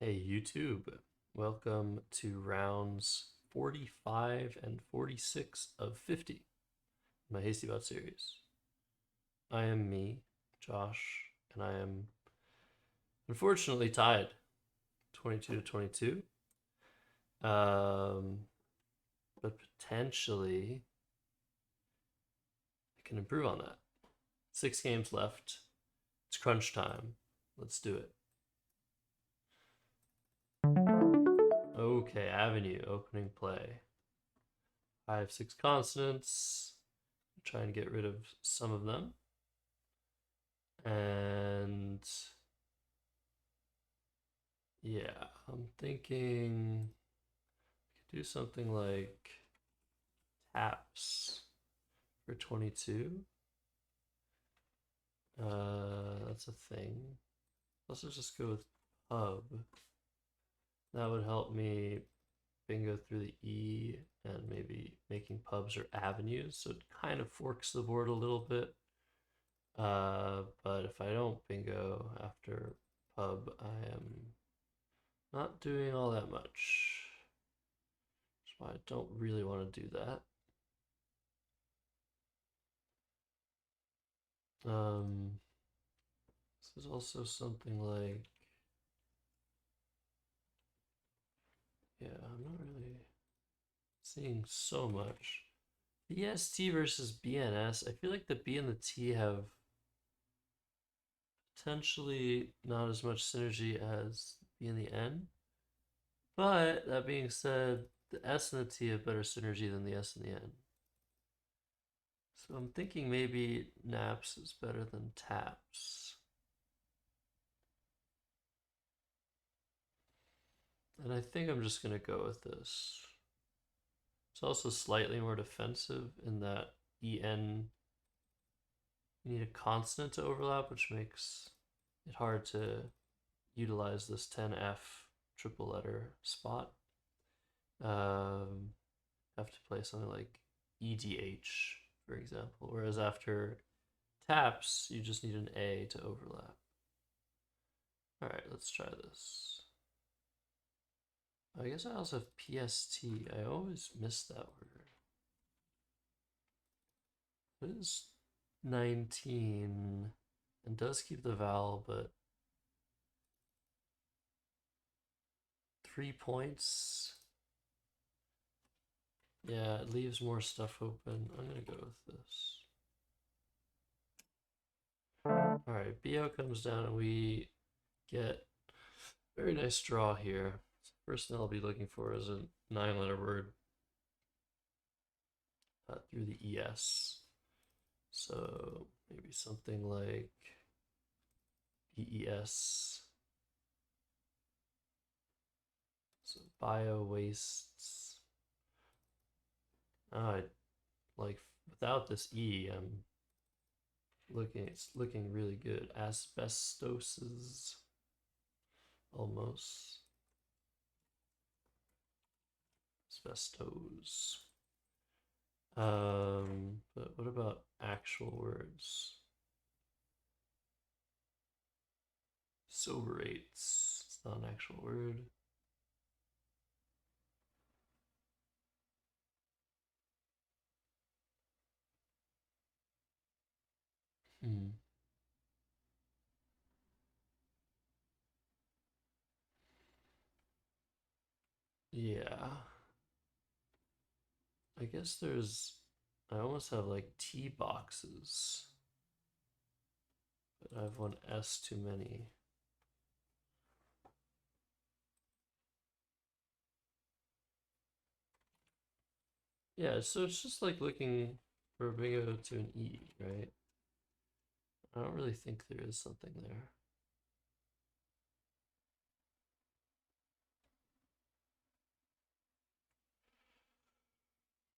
Hey YouTube, welcome to rounds 45 and 46 of 50, my Hasty Bot series. I am me, Josh, and I am unfortunately tied 22 to 22. But potentially I can improve on that. 6 games left. It's crunch time. Let's do it. Okay, Avenue, opening play. 5, 6 consonants. Try and get rid of some of them. And yeah, I'm thinking I could do something like taps for 22. That's a thing. Let's just go with pub. That would help me bingo through the E and maybe making pubs or avenues. So it kind of forks the board a little bit. But if I don't bingo after pub, I am not doing all that much. So I don't really want to do that. This is also something like, yeah, I'm not really seeing so much. BST versus BNS. I feel like the B and the T have potentially not as much synergy as B and the N. But that being said, the S and the T have better synergy than the S and the N. So I'm thinking maybe naps is better than taps. And I think I'm just going to go with this. It's also slightly more defensive in that EN, you need a consonant to overlap, which makes it hard to utilize this 10F triple letter spot. Have to play something like EDH, for example, whereas after taps, you just need an A to overlap. All right, let's try this. I guess I also have PST. I always miss that word. It is 19 and does keep the vowel, but 3 points. Yeah, it leaves more stuff open. I'm gonna go with this. Alright, BO comes down and we get a very nice draw here. So first thing I'll be looking for is a 9-letter word through the ES. So maybe something like BES. So bio wastes. I like without this E, it's looking really good. Asbestoses, almost. Asbestos. But what about actual words? Soberates. It's not an actual word. Hmm. Yeah. I guess I almost have like T boxes, but I have one S too many. Yeah, so it's just like looking for a bingo to an E, right? I don't really think there is something there.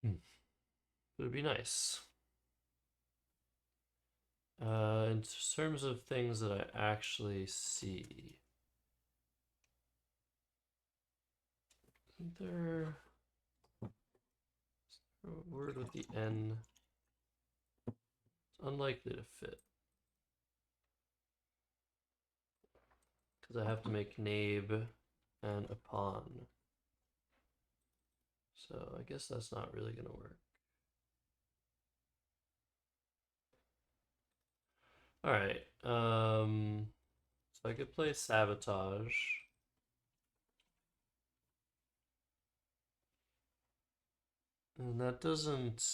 Hmm. But it'd be nice. In terms of things that I actually see, isn't there a word with the N? It's unlikely to fit because I have to make Nabe and a pawn. So I guess that's not really gonna work. All right. So I could play Sabotage. And that doesn't...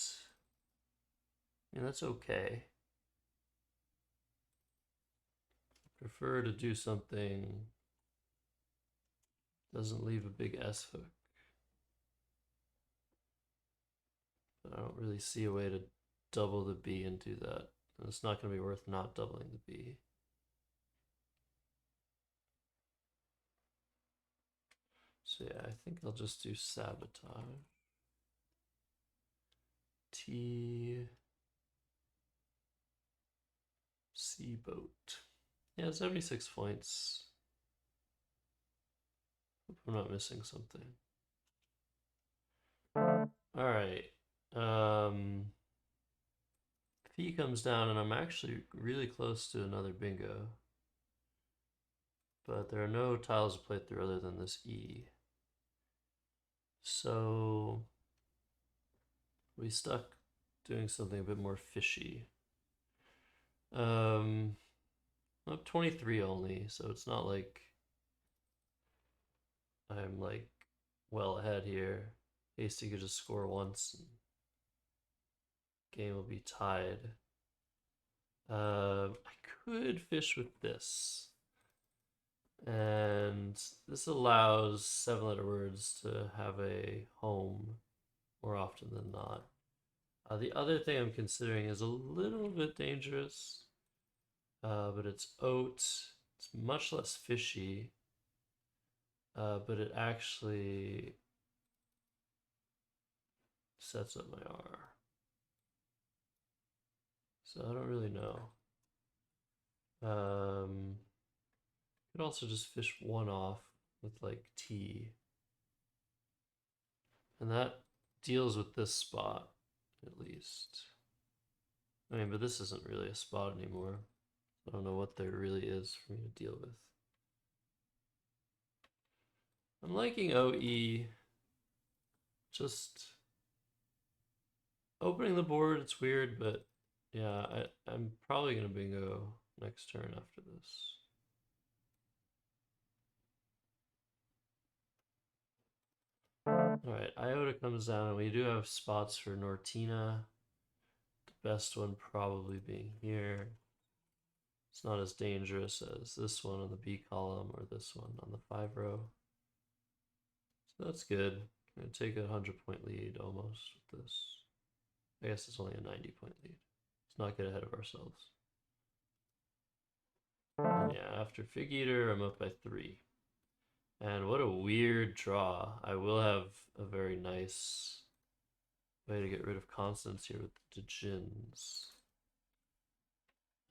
Yeah, that's okay. Prefer to do something doesn't leave a big S hook. But I don't really see a way to double the B and do that. And it's not going to be worth not doubling the B. So yeah, I think I'll just do Sabotage. T... C boat. Yeah, 76 points. Hope I'm not missing something. Alright. P comes down, and I'm actually really close to another bingo. But there are no tiles to play through other than this E. So we stuck doing something a bit more fishy. I'm up 23 only, so it's not like I'm like well ahead here. Hasty could just score once and game will be tied. I could fish with this. And this allows 7-letter words to have a home more often than not. The other thing I'm considering is a little bit dangerous, but it's oat. It's much less fishy, but it actually sets up my R. So I don't really know. Could also just fish one off with like T. And that deals with this spot, at least. I mean, but this isn't really a spot anymore. I don't know what there really is for me to deal with. I'm liking OE. Just opening the board, it's weird, but yeah, I'm probably gonna bingo next turn after this. Alright, Iota comes down, and we do have spots for Nortina. The best one probably being here. It's not as dangerous as this one on the B column or this one on the 5 row. So that's good. I'm gonna take a 100-point lead almost with this. I guess it's only a 90-point lead. Let's not get ahead of ourselves. And yeah, after Fig Eater, I'm up by 3. And what a weird draw. I will have a very nice way to get rid of constants here with the djinns.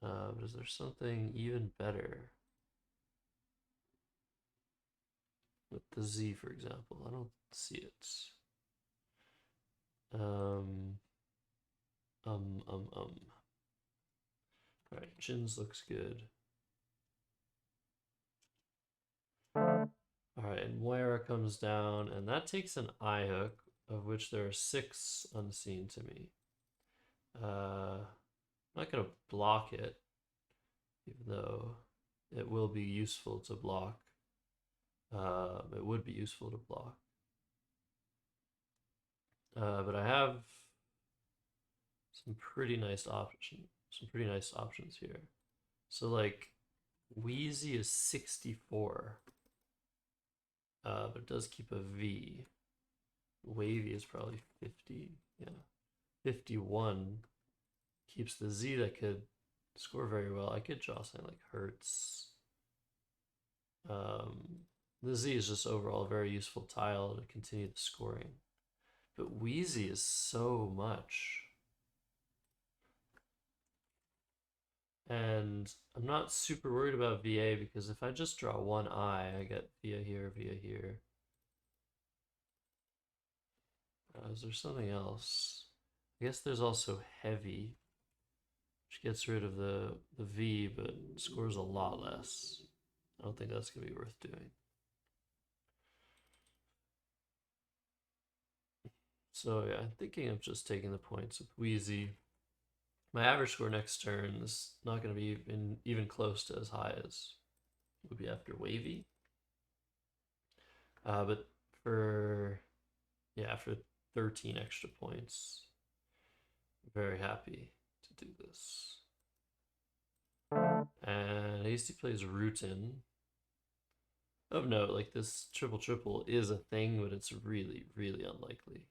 But is there something even better? With the Z, for example. I don't see it. Alright, djinns looks good. Alright, and Moira comes down, and that takes an I hook, of which there are 6 unseen to me. I'm not going to block it, even though it will be useful to block. It would be useful to block. But I have some pretty nice options here. So like Wheezy is 64. But it does keep a V. Wavy is probably 50. Yeah. 51 keeps the Z that could score very well. I could draw something like Hertz. The Z is just overall a very useful tile to continue the scoring. But Wheezy is so much. And I'm not super worried about VA because if I just draw one eye, I get via here, via here. Is there something else? I guess there's also heavy, which gets rid of the V but scores a lot less. I don't think that's going to be worth doing. So yeah, I'm thinking of just taking the points with Wheezy. My average score next turn is not going to be even close to as high as it would be after Wavy. But for 13 extra points, very happy to do this. And Hasty plays Rootin. Of note, like this triple is a thing, but it's really, really unlikely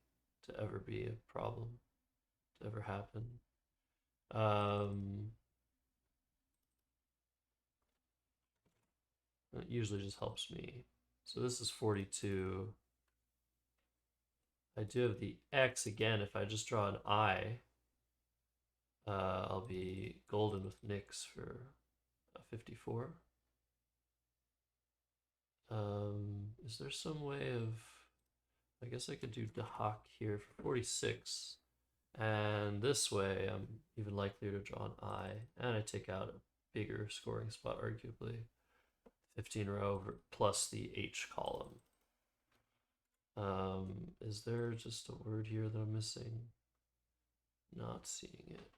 to ever be a problem, to ever happen. It usually just helps me. So this is 42. I do have the X again. If I just draw an I, I'll be golden with Nyx for a 54. Is there some way of... I guess I could do Dahak here for 46. And this way, I'm even likelier to draw an I. And I take out a bigger scoring spot, arguably. 15 row plus the H column. Is there just a word here that I'm missing? Not seeing it.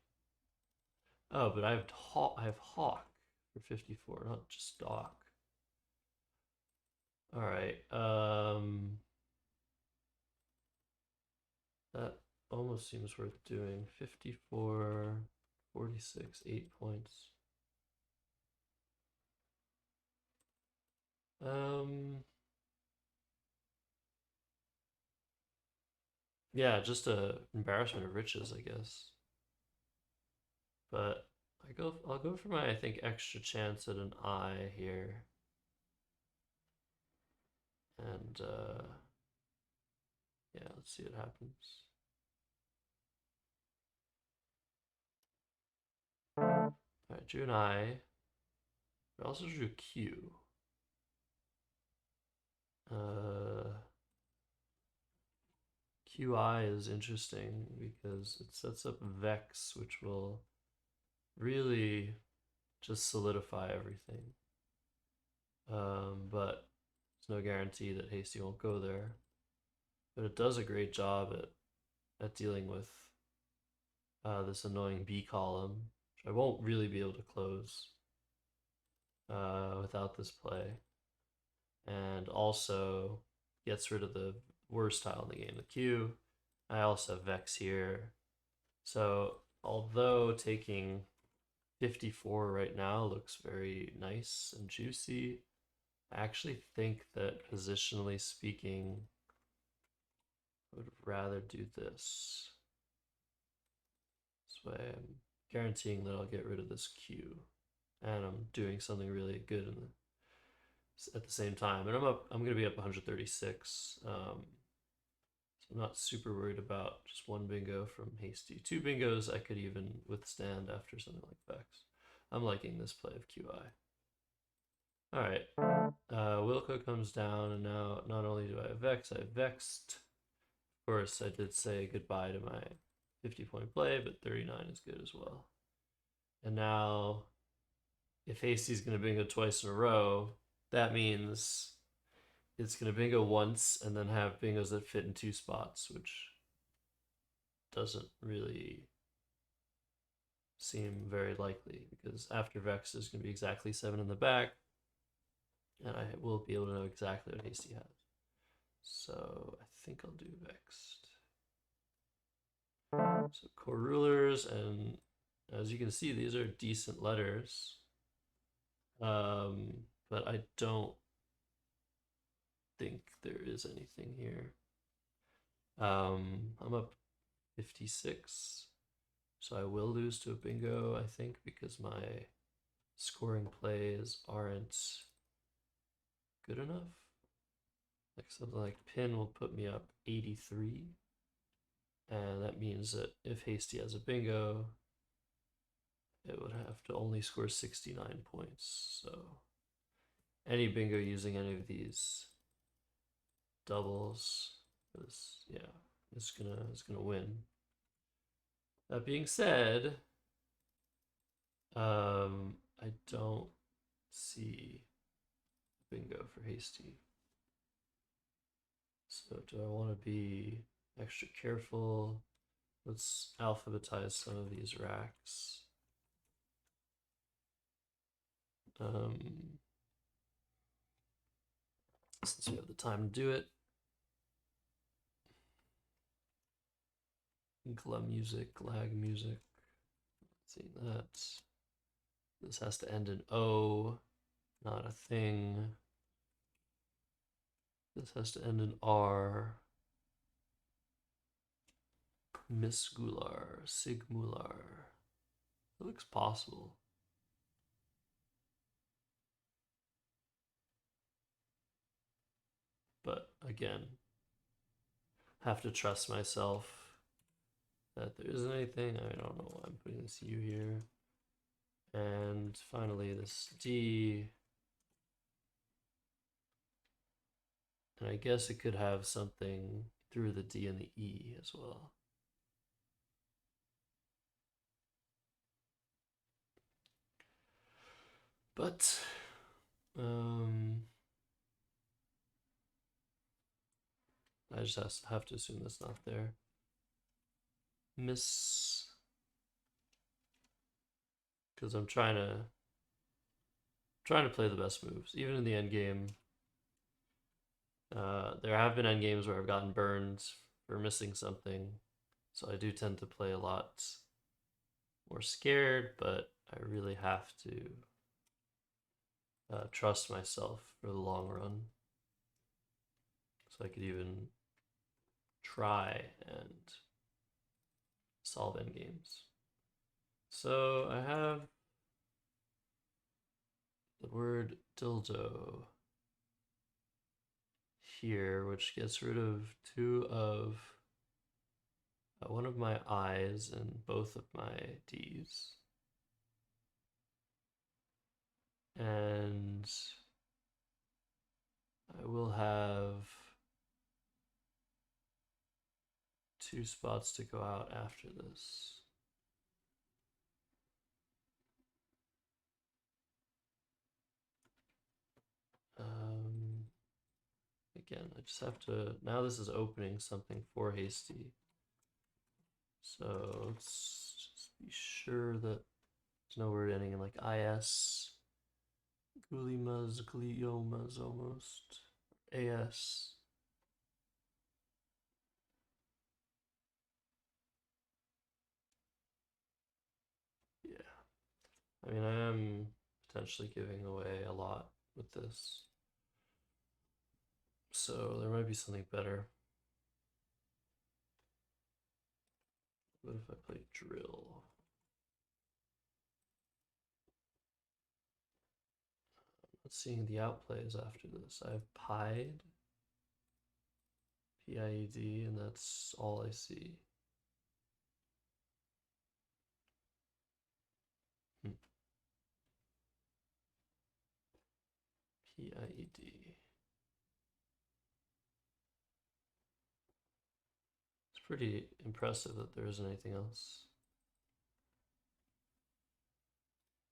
Oh, but I have Hawk for 54, not just Dock. All right. That almost seems worth doing. 54, 46, 8 points. Yeah, just a embarrassment of riches, I guess. But I'll go for my, I think, extra chance at an I here. And yeah, let's see what happens. Alright, drew an I. I also drew Q. QI is interesting because it sets up Vex, which will really just solidify everything. But there's no guarantee that Hasty won't go there. But it does a great job at dealing with this annoying B column, which I won't really be able to close without this play. And also gets rid of the worst tile in the game, the Q. I also have Vex here. So although taking 54 right now looks very nice and juicy, I actually think that positionally speaking, I would rather do this. This way I'm guaranteeing that I'll get rid of this Q. And I'm doing something really good at the same time. And I'm going to be up 136. So I'm not super worried about just one bingo from Hasty. 2 bingos I could even withstand after something like Vex. I'm liking this play of QI. Alright, Wilco comes down, and now not only do I have Vex, I have Vexed. Of course, I did say goodbye to my 50-point play, but 39 is good as well. And now, if Hasty's going to bingo twice in a row, that means it's going to bingo once and then have bingos that fit in 2 spots, which doesn't really seem very likely, because after Vex is going to be exactly 7 in the back, and I will be able to know exactly what Hasty has. So I think I'll do Vexed. So core rulers, and as you can see, these are decent letters. But I don't think there is anything here. I'm up 56, so I will lose to a bingo, I think, because my scoring plays aren't good enough. Like something like pin will put me up 83, and that means that if Hasty has a bingo, it would have to only score 69 points. So any bingo using any of these doubles is gonna win. That being said, I don't see bingo for Hasty. So do I want to be extra careful. Let's alphabetize some of these racks. Since we have the time to do it. Glum music, lag music. See that. This has to end in O, not a thing. This has to end in R. Misgular, Sigmular. It looks possible. But again, have to trust myself that there isn't anything. I don't know why I'm putting this U here. And finally this D. And I guess it could have something through the D and the E as well. But I just have to assume that's not there. Miss, because I'm trying to play the best moves, even in the end game. There have been end games where I've gotten burned for missing something, so I do tend to play a lot more scared, but I really have to trust myself for the long run. So I could even try and solve end games. So I have the word dildo here, which gets rid of two of one of my I's and both of my D's. And I will have two spots to go out after this. Again, I just have to, now this is opening something for Hasty. So let's just be sure that there's no word ending in like IS. Gulimas, gliomas almost. AS. Yeah. I mean, I am potentially giving away a lot with this. So there might be something better. What if I play drill? Let's see the outplays after this. I have pied, P-I-E-D, and that's all I see. P-I-E-D. It's pretty impressive that there isn't anything else.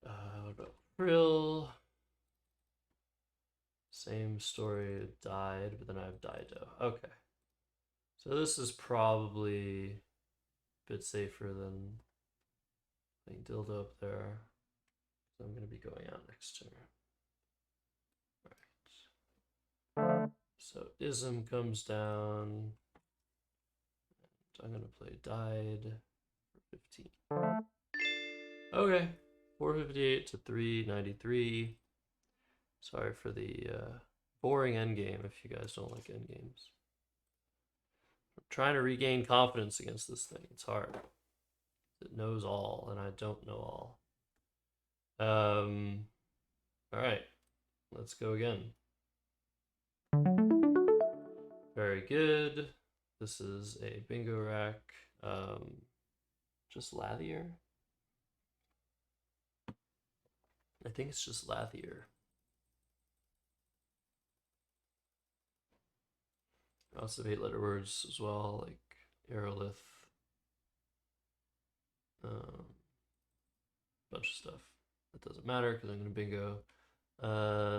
What about frill? Same story, died, but then I have Dido. Okay. So this is probably a bit safer than playing dildo up there. So I'm going to be going out next turn. Right. So ism comes down. And I'm going to play died for 15. Okay. 458 to 393. Sorry for the boring endgame if you guys don't like endgames. I'm trying to regain confidence against this thing. It's hard. It knows all, and I don't know all. Alright. Let's go again. Very good. This is a bingo rack. Just Lathier? I think it's just Lathier. I also have 8-letter words as well, like Aerolith. Bunch of stuff. That doesn't matter because I'm going to bingo.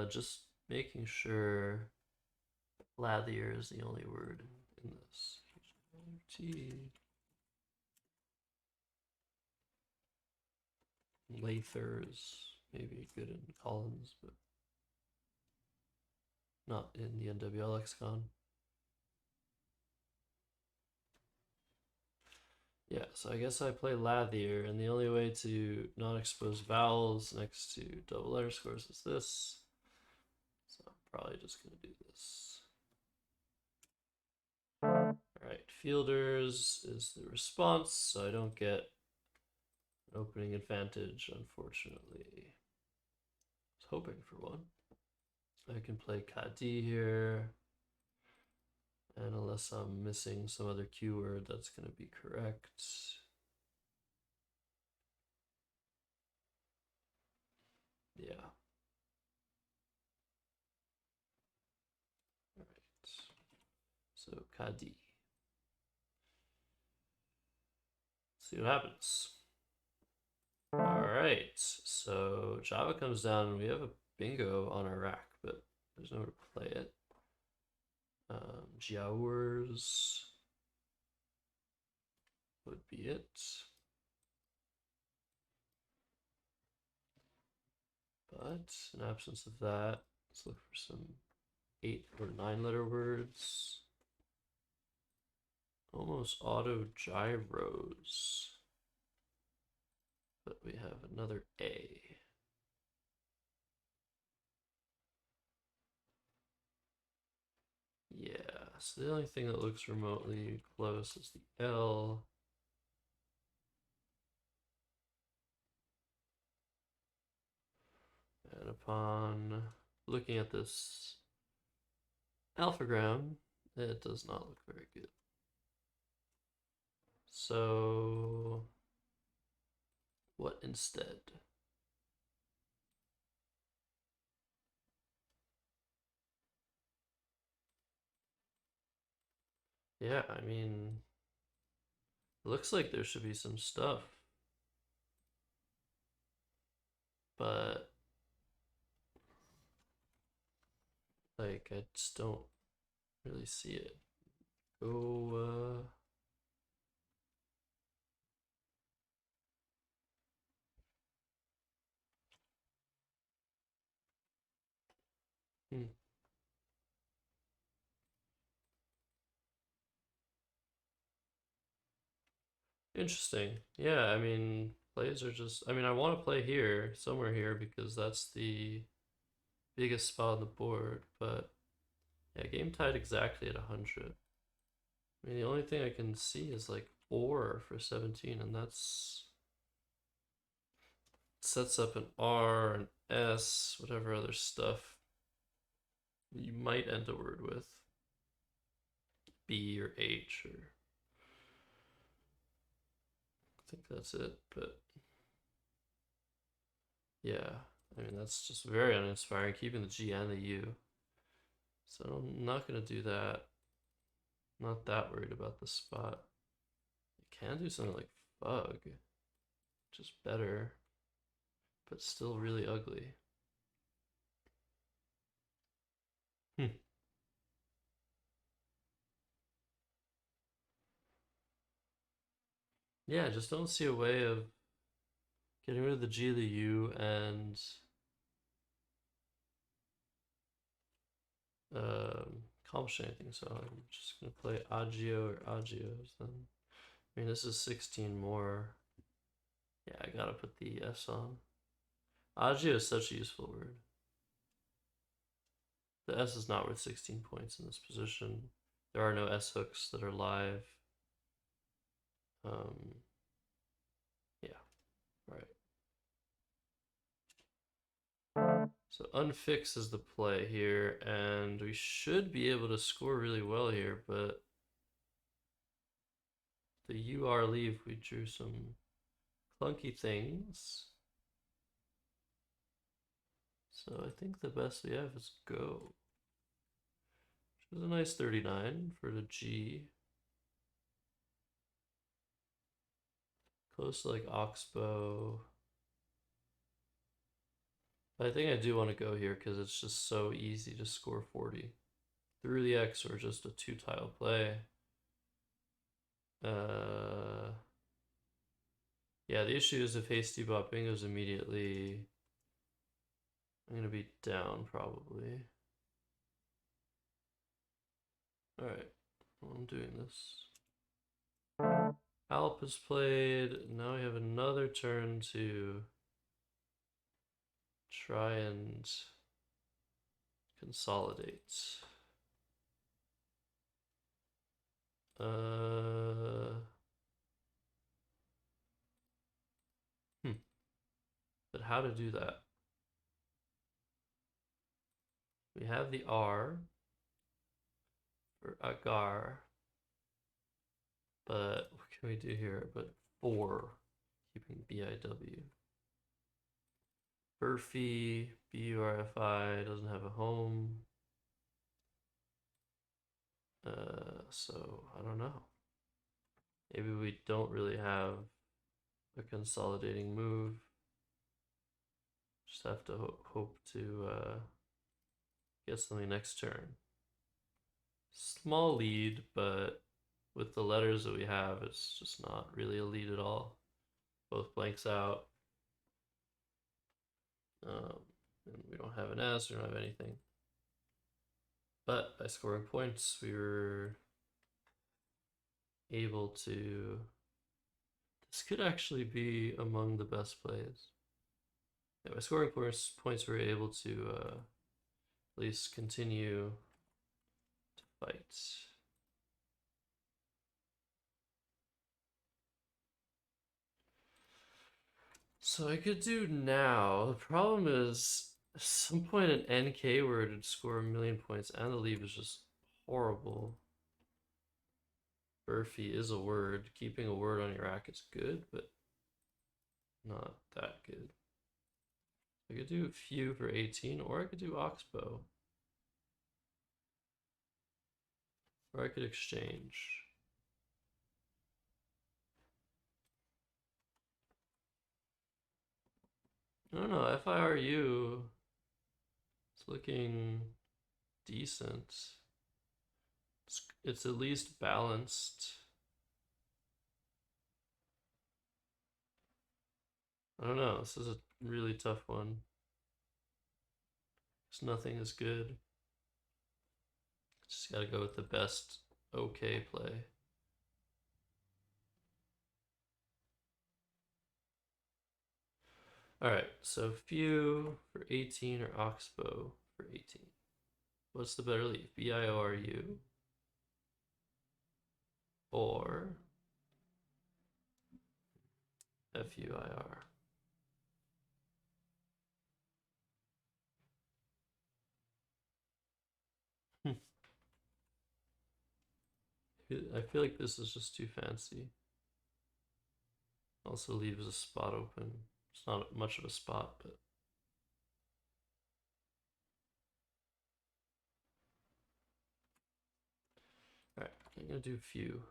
Just making sure Lathier is the only word in this. T. Lather's maybe good in Collins, but not in the NWL lexicon. Yeah, so I guess I play Lathier, and the only way to not expose vowels next to double letter scores is this. So I'm probably just gonna do this. Alright, fielders is the response, so I don't get an opening advantage, unfortunately. I was hoping for one. I can play Kadi here. And unless I'm missing some other keyword, that's going to be correct. Yeah. All right. So Kadi. See what happens. All right. So Java comes down and we have a bingo on our rack, but there's nowhere to play it. Jiaoers would be it. But in absence of that, let's look for some 8 or 9 letter words. Almost auto gyros. But we have another A. Yeah, so the only thing that looks remotely close is the L. And upon looking at this alphagram, it does not look very good. So, what instead? Yeah, I mean, it looks like there should be some stuff. But, like, I just don't really see it. Go, hmm. Interesting. Yeah, I mean, plays are just. I mean, I want to play here, somewhere here, because that's the biggest spot on the board. But yeah, game tied exactly at 100. I mean, the only thing I can see is like or for 17, and that's sets up an R, an S, whatever other stuff you might end a word with. B or H or I think that's it, but yeah, I mean that's just very uninspiring, keeping the G and the U. So I'm not gonna do that. Not that worried about the spot. I can do something like fug, which is better, but still really ugly. Hmm. Yeah, I just don't see a way of getting rid of the G, the U, and accomplishing anything. So I'm just gonna play Agio or Agios then. I mean, this is 16 more. Yeah, I gotta put the S on. Agio is such a useful word. The S is not worth 16 points in this position. There are no S hooks that are live. Yeah, right. So unfix is the play here, and we should be able to score really well here, but the UR leave, we drew some clunky things. So I think the best we have is go. Which is a nice 39 for the G. Close to like Oxbow. But I think I do want to go here because it's just so easy to score 40. Through the X or just a 2-tile play. Yeah, the issue is if hasty bot bingo's immediately, I'm gonna be down probably. Alright, I'm doing this. Alp is played. Now we have another turn to try and consolidate. But how to do that? We have the R for agar, but what can we do here? But for keeping BIW. Burfi, BURFI doesn't have a home. So I don't know. Maybe we don't really have a consolidating move. Just have to hope to get something next turn. Small lead, but with the letters that we have, it's just not really a lead at all. Both blanks out. And we don't have an S, we don't have anything. But by scoring points, we were able to. This could actually be among the best plays. Yeah, by scoring points, we were able to at least continue to fight. So I could do now. The problem is, at some point an NK word would score 1,000,000 points, and the leave is just horrible. Burfi is a word. Keeping a word on your rack is good, but not that good. I could do few for 18, or I could do Oxbow. Or I could exchange. I don't know, if I were you, it's looking decent. It's at least balanced. I don't know, this is a really tough one. Because nothing is good. Just gotta go with the best okay play. Alright, so few for 18 or Oxbow for 18. What's the better leave? BIORU or FUIR? I feel like this is just too fancy. Also leaves a spot open. It's not much of a spot, but alright, I'm gonna do few.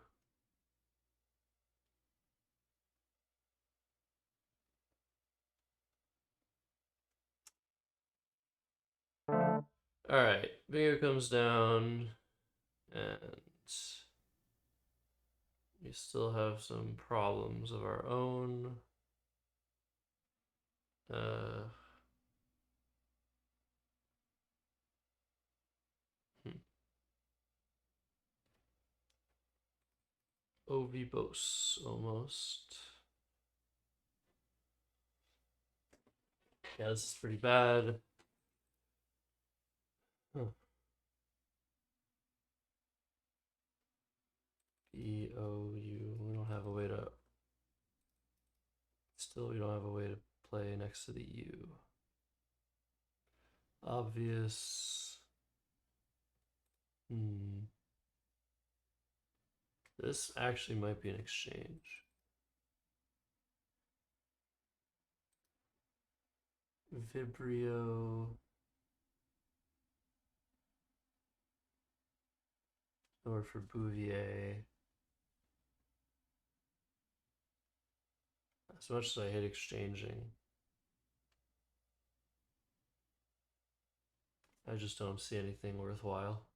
Alright, bingo comes down, and we still have some problems of our own. Ovibos, almost. Yeah, this is pretty bad. Huh. BOU, we don't have a way to. Still, we don't have a way to play next to the U. Obvious. This actually might be an exchange. Vibrio. Or for Bouvier. As much as I hate exchanging, I just don't see anything worthwhile.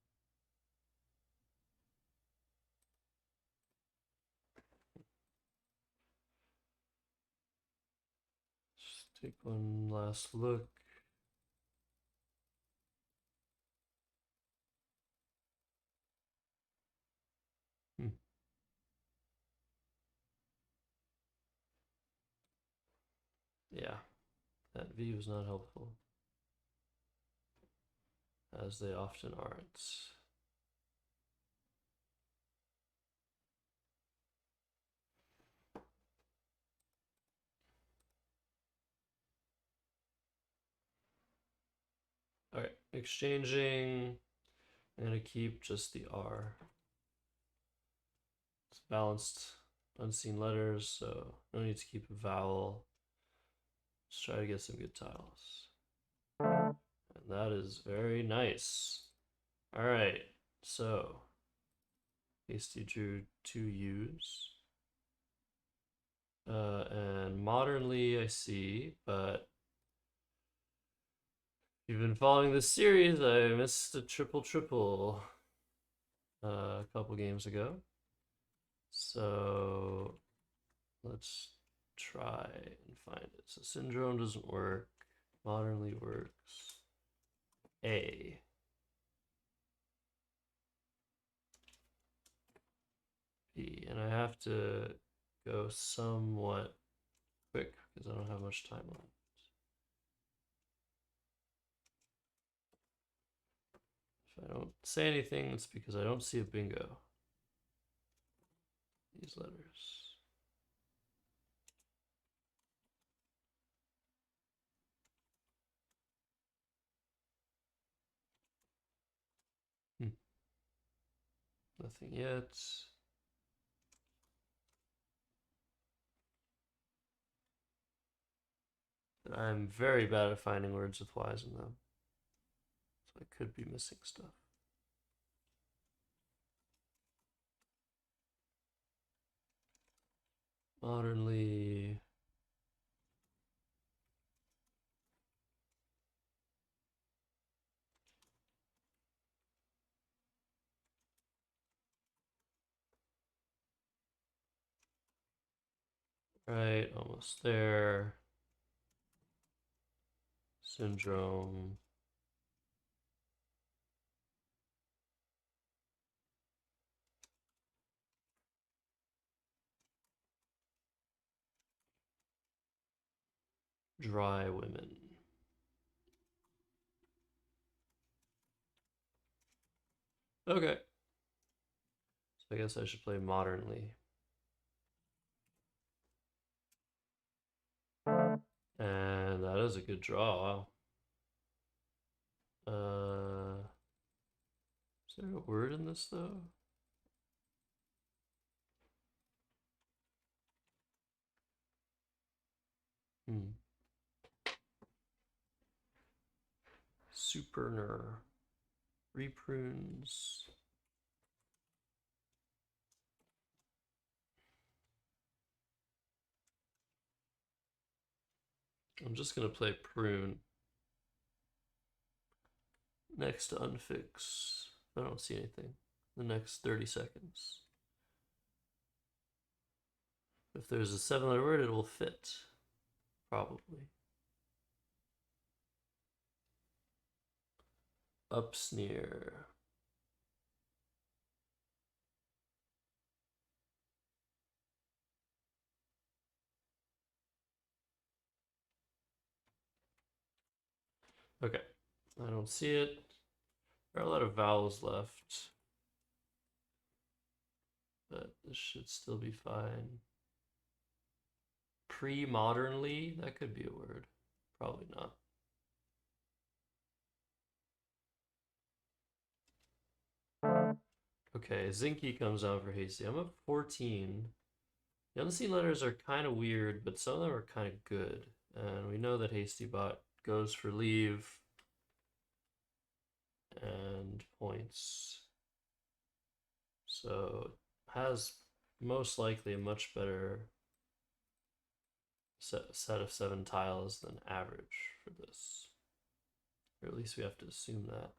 Take one last look. Yeah, that view is not helpful, as they often aren't. All right, exchanging. I'm gonna keep just the R. It's balanced unseen letters, so no need to keep a vowel. Let's try to get some good tiles. And that is very nice. All right, so Hasty drew 2 U's. And modernly I see, but if you've been following this series, I missed a triple a couple games ago. So let's try and find it. So syndrome doesn't work. Modernly works. A. B. And I have to go somewhat quick because I don't have much time left. If I don't say anything, it's because I don't see a bingo. These letters. Nothing yet. I'm very bad at finding words with Y's in them. So I could be missing stuff. Modernly. Right, almost there. Syndrome. Dry women. Okay. So I guess I should play modernly. And that is a good draw. Is there a word in this though? Superner. Reprunes. I'm just gonna play prune. Next to unfix. I don't see anything. The next 30 seconds. If there's a 7-letter word, it will fit. Probably. Upsneer. Okay, I don't see it. There are a lot of vowels left, but this should still be fine. Pre-modernly, that could be a word. Probably not. Okay, Zinky comes out for Hasty. I'm up 14. The unseen letters are kind of weird, but some of them are kind of good. And we know that HastyBot goes for leave and points. So has most likely a much better set of 7 tiles than average for this. Or at least we have to assume that.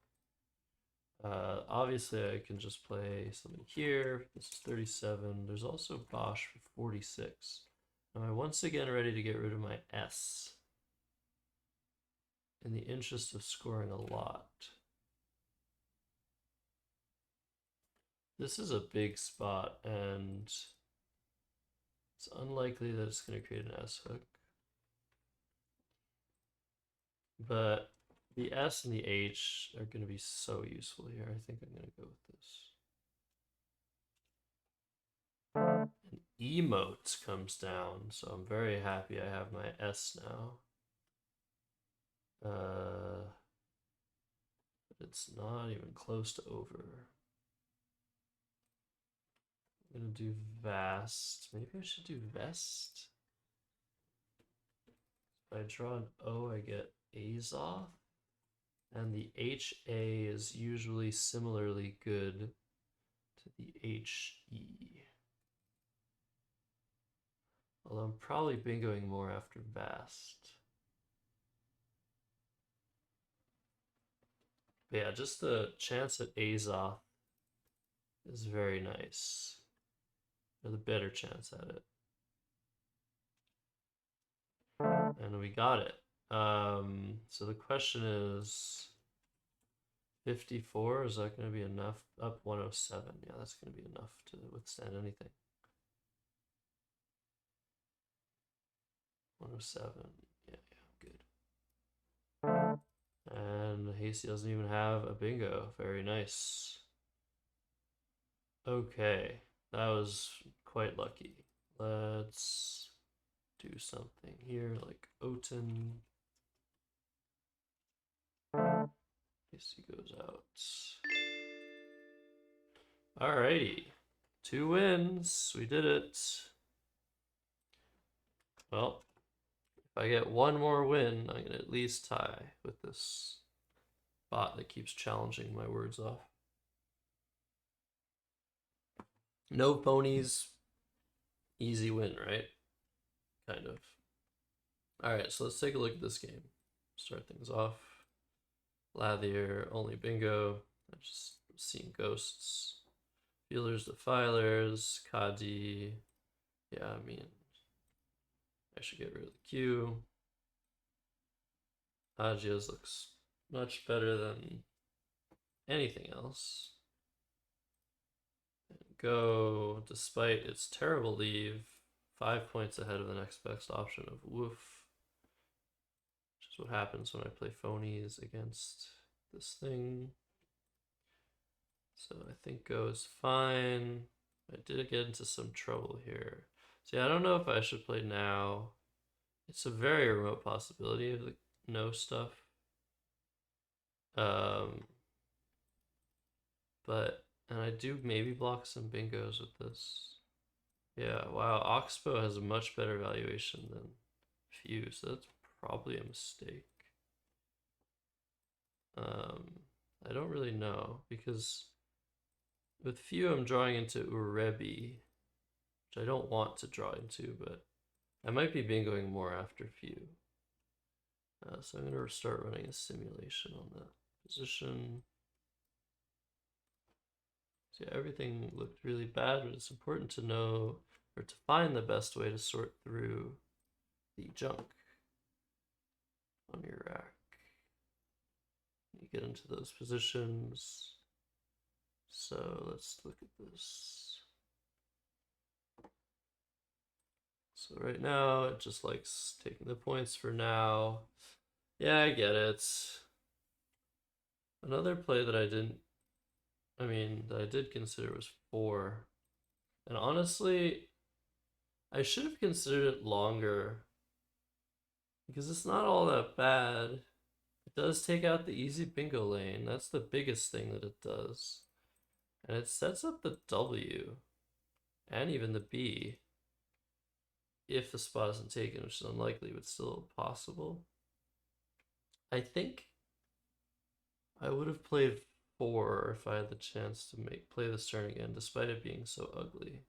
Obviously, I can just play something here. This is 37. There's also Bosch for 46. Am I once again ready to get rid of my S? in the interest of scoring a lot. This is a big spot, and it's unlikely that it's going to create an S hook. But the S and the H are going to be so useful here. I think I'm going to go with this. And emotes comes down, so I'm very happy I have my S now. But it's not even close to over. I'm gonna do vast. Maybe I should do vest. If I draw an O, I get Azoth. And the HA is usually similarly good to the HE. Although I'm probably bingoing more after vast. But yeah, just the chance at Azoth is very nice. Or the better chance at it. And we got it. So the question is 54, is that going to be enough? Up 107. Yeah, that's going to be enough to withstand anything. 107. Yeah, good. And Hasty doesn't even have a bingo. Very nice. Okay, that was quite lucky. Let's do something here like Oten. Hasty goes out. Alrighty. 2 wins. We did it. Well, if I get one more win, I'm going to at least tie with this bot that keeps challenging my words off. No ponies. Easy win, right? Kind of. Alright, so let's take a look at this game. Start things off. Lathier, only bingo. I've just seen ghosts. Feelers, defilers, Kadi. Yeah, I mean, I should get rid of the Q. Agios looks much better than anything else. And go, despite its terrible leave, 5 points ahead of the next best option of Woof. Which is what happens when I play phonies against this thing. So I think go is fine. I did get into some trouble here. See, I don't know if I should play now. It's a very remote possibility of the no stuff. But, and I do maybe block some bingos with this. Yeah, wow, Oxbow has a much better valuation than Few, so that's probably a mistake. I don't really know, because with Few I'm drawing into Urebi, which I don't want to draw into, but I might be bingoing more after Few. So I'm going to start running a simulation on that position. So yeah, everything looked really bad, but it's important to know, or to find the best way to sort through the junk on your rack. You get into those positions. So let's look at this. So right now, it just likes taking the points for now. Yeah, I get it. Another play that I did consider was 4. And honestly, I should have considered it longer, because it's not all that bad. It does take out the easy bingo lane. That's the biggest thing that it does. And it sets up the W and even the B if the spot isn't taken, which is unlikely, but still possible. I think I would have played 4 if I had the chance to play this turn again, despite it being so ugly.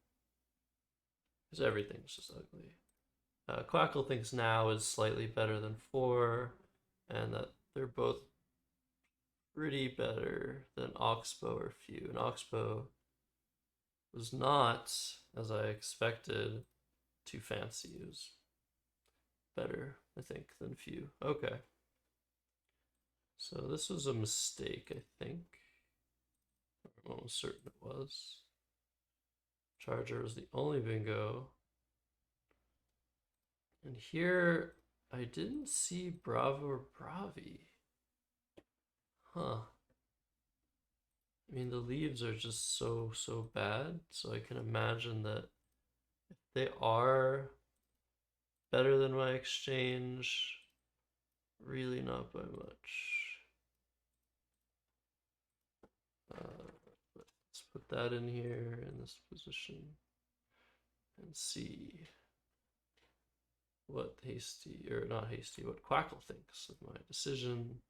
Because everything's just ugly. Quackle thinks now is slightly better than 4, and that they're both pretty better than Oxbow or Few. And Oxbow was not, as I expected, too fancy. It was better, I think, than Few. Okay. So this was a mistake, I think. I'm almost certain it was. Charger was the only bingo. And here, I didn't see Bravo or Bravi. Huh. I mean, the leaves are just so bad, so I can imagine that if they are better than my exchange, really not by much. Let's put that in here in this position and see what Hasty, or not Hasty, what Quackle thinks of my decision.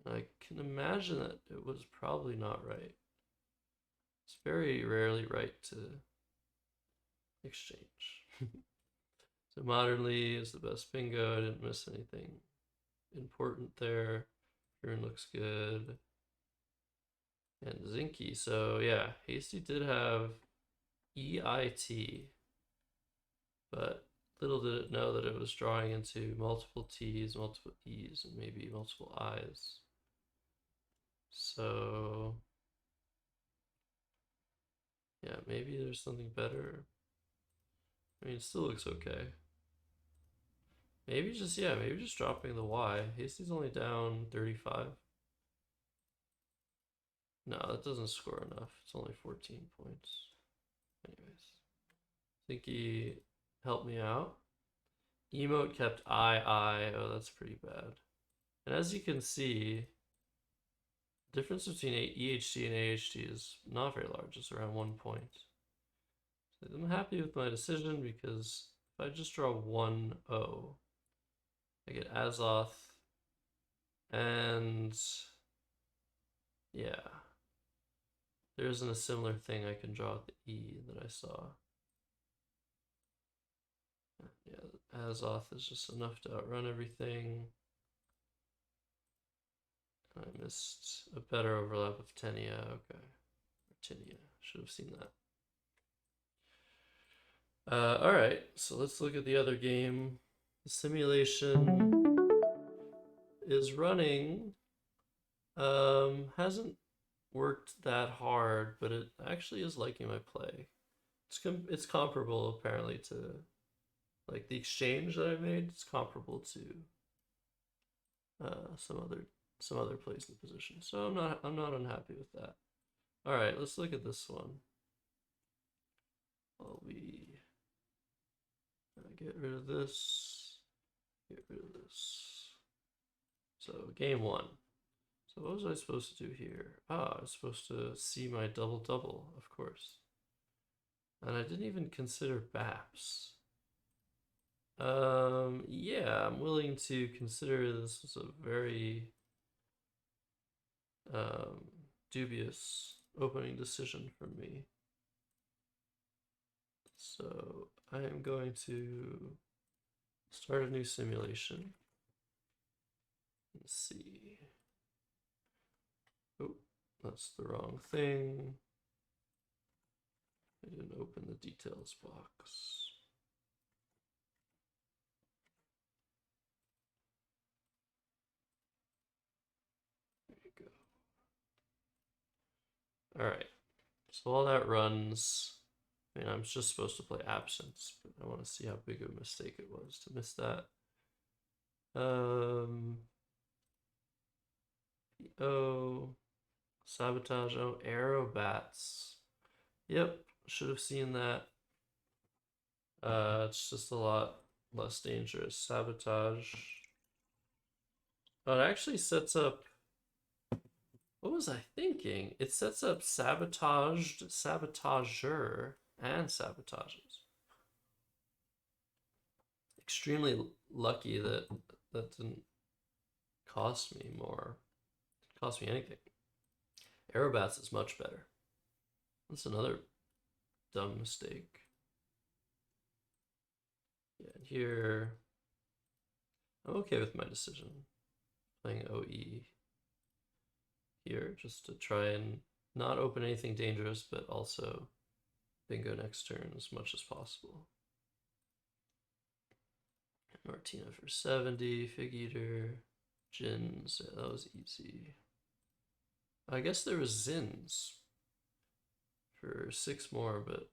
And I can imagine that it was probably not right. It's very rarely right to exchange. So Modernly is the best bingo. I didn't miss anything important there. Turn looks good. And Zinky. So yeah, Hasty did have EIT, but little did it know that it was drawing into multiple T's, multiple E's, and maybe multiple I's. So yeah, maybe there's something better. I mean, it still looks okay. Maybe just, yeah, maybe just dropping the Y. Hasty's only down 35. No, that doesn't score enough. It's only 14 points. Anyways, Zinky helped me out. Emote kept I. Oh, that's pretty bad. And as you can see, the difference between EHT and AHT is not very large. It's around 1 point. So I'm happy with my decision because if I just draw 1-0, I get Azoth, and yeah, there isn't a similar thing I can draw with the E that I saw. Yeah, Azoth is just enough to outrun everything. I missed a better overlap of Tenia. Okay, or Tinia. Should have seen that. All right, so let's look at the other game. The simulation is running. Hasn't worked that hard, but it actually is liking my play. It's comparable apparently to like the exchange that I made. It's comparable to some other plays in the position. So I'm not unhappy with that. All right, let's look at this one. While we get rid of this, get rid of this. So game one. So what was I supposed to do here? Ah, I was supposed to see my double-double, of course. And I didn't even consider BAPS. Yeah, I'm willing to consider this as a very dubious opening decision for me. So I am going to start a new simulation. Let's see. Oh, that's the wrong thing. I didn't open the details box. There you go. All right. So while that runs, I mean, I'm just supposed to play Absence, but I want to see how big of a mistake it was to miss that. Oh, Sabotage. Oh, Aerobats. Yep, should have seen that. It's just a lot less dangerous. Sabotage. Oh, it actually sets up. What was I thinking? It sets up Sabotaged, Sabotager, and Sabotages. Extremely lucky that that didn't cost me more. Didn't cost me anything. Aerobats is much better. That's another dumb mistake. Yeah, here I'm okay with my decision. Playing OE here just to try and not open anything dangerous, but also bingo next turn as much as possible. Martina for 70, Fig Eater. Jins, yeah, that was easy. I guess there was Zins for 6 more, but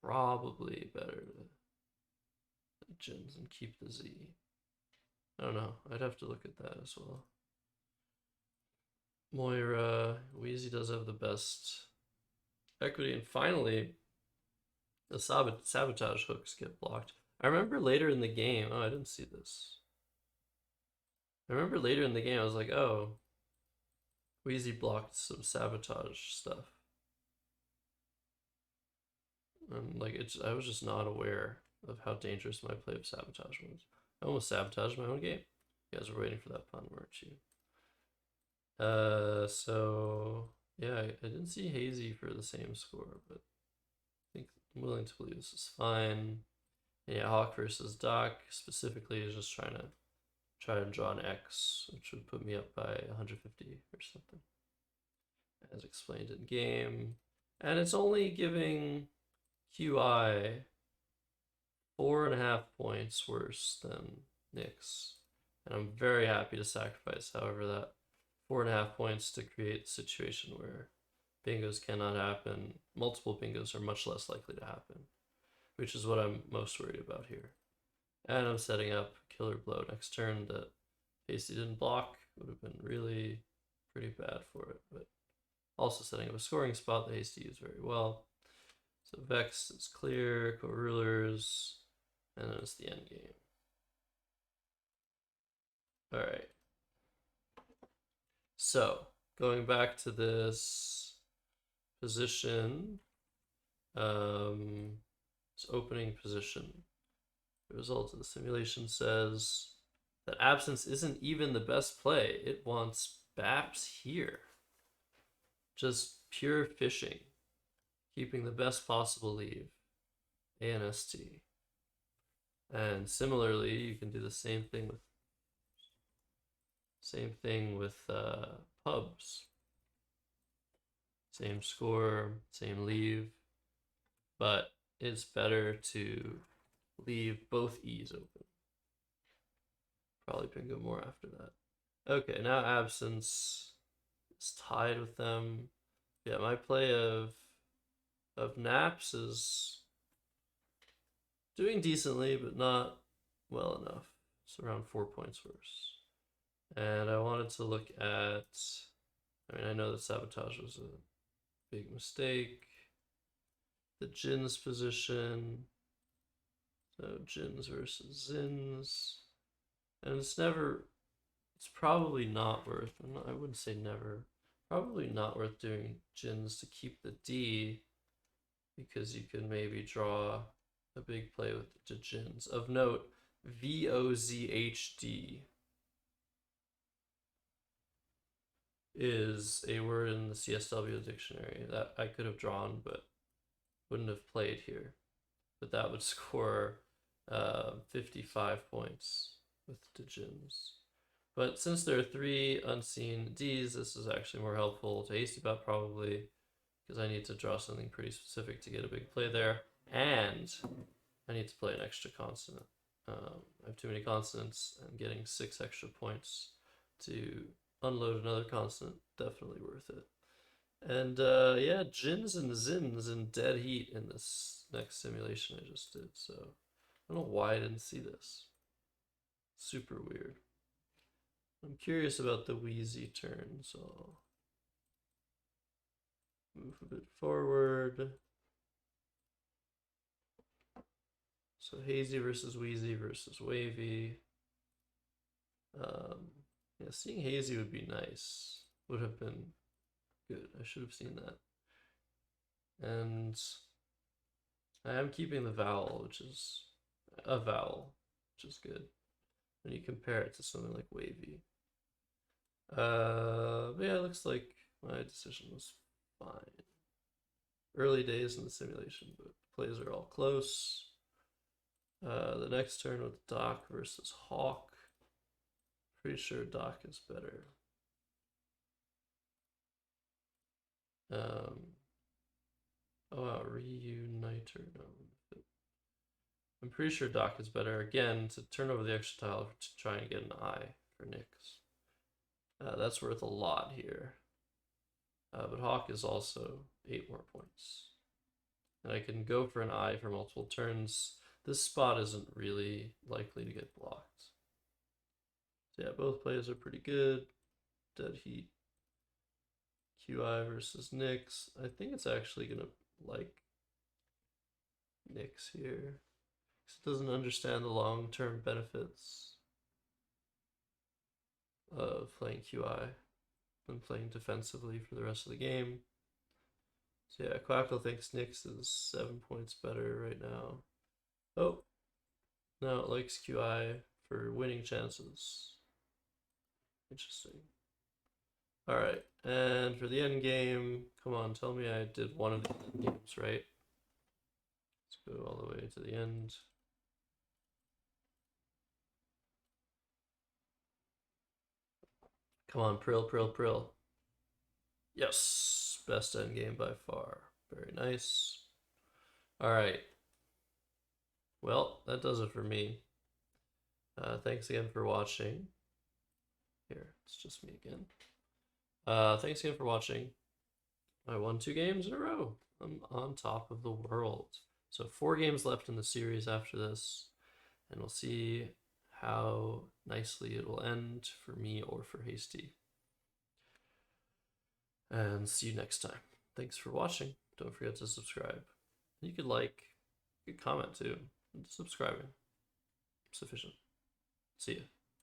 probably better to Jins and keep the Z. I don't know. I'd have to look at that as well. Moira, Wheezy does have the best equity, and finally, the sabotage hooks get blocked. I remember later in the game. Oh, I didn't see this. I remember later in the game, I was like, oh, Wheezy blocked some sabotage stuff. Like I was just not aware of how dangerous my play of sabotage was. I almost sabotaged my own game. You guys were waiting for that pun, weren't you? So yeah, I didn't see Hazy for the same score, but I think I'm willing to believe this is fine. And yeah, Hawk versus Doc specifically is just try to draw an X, which would put me up by 150 or something, as explained in game. And it's only giving QI 4.5 points worse than Nyx. And I'm very happy to sacrifice, however, that 4.5 points to create a situation where bingos cannot happen. Multiple bingos are much less likely to happen, which is what I'm most worried about here. And I'm setting up Killer Blow next turn that Hasty didn't block. Would have been really pretty bad for it, but also setting up a scoring spot that Hasty used very well. So Vex is clear, Co-Rulers, and then it's the end game. All right. So going back to this position, it's opening position. The result of the simulation says that absence isn't even the best play. It wants Baps here. Just pure fishing, keeping the best possible leave. ANST. And similarly, you can do the same thing with pubs. Same score, same leave, but it's better to leave both E's open. Probably bingo more after that. Okay, now absence is tied with them. Yeah, my play of naps is doing decently, but not well enough. It's around 4 points worse. And I wanted to look at, I mean, I know that sabotage was a big mistake. The Jins position. So Jins versus Zins. And it's probably not worth, I wouldn't say never, probably not worth doing Jins to keep the D, because you can maybe draw a big play with the Jins. Of note, VOZHD is a word in the CSW dictionary that I could have drawn but wouldn't have played here. But that would score 55 points with the Jins. But since there are 3 unseen Ds, this is actually more helpful to HastyBot probably, because I need to draw something pretty specific to get a big play there, and I need to play an extra consonant. I have too many consonants, and getting 6 extra points to unload another consonant, definitely worth it. And yeah, Jins and Zins in dead heat in this next simulation I just did, so I don't know why I didn't see this. Super weird. I'm curious about the Wheezy turn, so I'll move a bit forward. So Hazy versus Wheezy versus Wavy. Yeah, seeing Hazy would be nice. Would have been good. I should have seen that. And I am keeping the vowel, which is a vowel, which is good when you compare it to something like Wavy. But yeah, it looks like my decision was fine. Early days in the simulation, but plays are all close. The next turn with Doc versus Hawk. Pretty sure Doc is better. Oh wow, Reuniter. No. I'm pretty sure Doc is better. Again, to turn over the extra tile to try and get an eye for Nyx. That's worth a lot here. But Hawk is also 8 more points. And I can go for an eye for multiple turns. This spot isn't really likely to get blocked. So yeah, both plays are pretty good. Dead Heat. QI versus Nyx. I think it's actually going to like Nyx here. Because it doesn't understand the long-term benefits of playing QI and playing defensively for the rest of the game. So yeah, Quackle thinks Nyx is 7 points better right now. Oh, now it likes QI for winning chances. Interesting. Alright, and for the end game, come on, tell me I did one of the end games right. Let's go all the way to the end. Come on, Prill. Yes, best end game by far. Very nice. Alright. Well, that does it for me. Thanks again for watching. Here, it's just me again. Thanks again for watching. I won 2 games in a row. I'm on top of the world. So 4 games left in the series after this, and we'll see how nicely it will end for me or for Hasty. And see you next time. Thanks for watching. Don't forget to subscribe. You could like, you could comment too. Subscribing. Sufficient. See ya.